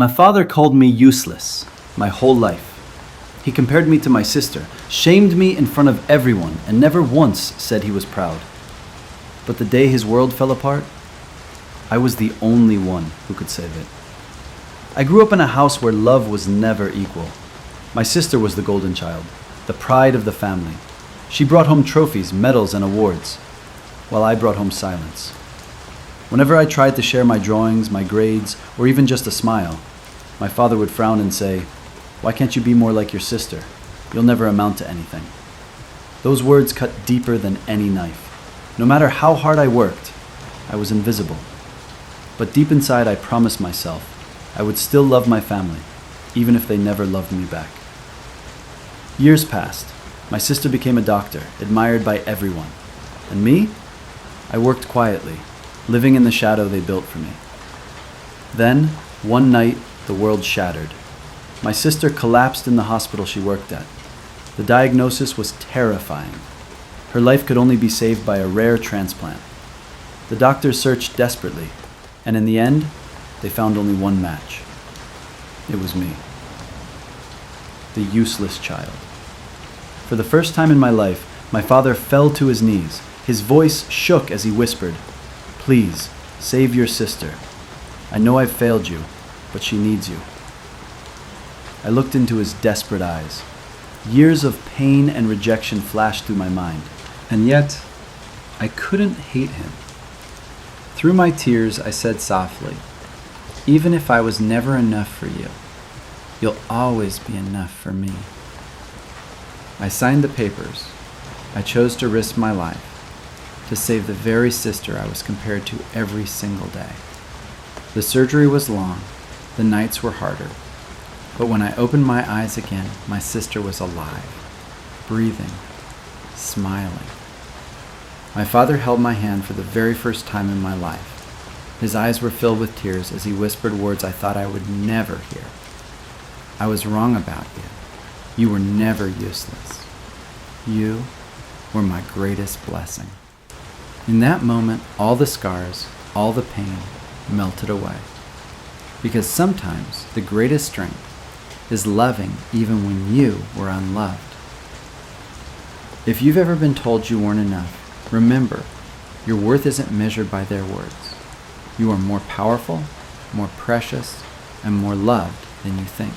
My father called me useless my whole life. He compared me to my sister, shamed me in front of everyone, and never once said he was proud. But the day his world fell apart, I was the only one who could save it. I grew up in a house where love was never equal. My sister was the golden child, the pride of the family. She brought home trophies, medals, and awards, while I brought home silence. Whenever I tried to share my drawings, my grades, or even just a smile, my father would frown and say, "Why can't you be more like your sister? You'll never amount to anything." Those words cut deeper than any knife. No matter how hard I worked, I was invisible. But deep inside, I promised myself I would still love my family, even if they never loved me back. Years passed. My sister became a doctor, admired by everyone. And me? I worked quietly, living in the shadow they built for me. Then, one night, the world shattered. My sister collapsed in the hospital she worked at. The diagnosis was terrifying. Her life could only be saved by a rare transplant. The doctors searched desperately, and in the end, they found only one match. It was me. The useless child. For the first time in my life, my father fell to his knees. His voice shook as he whispered, "Please, save your sister. I know I've failed you, but she needs you." I looked into his desperate eyes. Years of pain and rejection flashed through my mind, and yet I couldn't hate him. Through my tears, I said softly, "Even if I was never enough for you, you'll always be enough for me." I signed the papers. I chose to risk my life to save the very sister I was compared to every single day. The surgery was long, the nights were harder, but when I opened my eyes again, my sister was alive, breathing, smiling. My father held my hand for the very first time in my life. His eyes were filled with tears as he whispered words I thought I would never hear. "I was wrong about you. You were never useless. You were my greatest blessing." In that moment, all the scars, all the pain melted away. Because sometimes the greatest strength is loving even when you were unloved. If you've ever been told you weren't enough, remember, your worth isn't measured by their words. You are more powerful, more precious, and more loved than you think.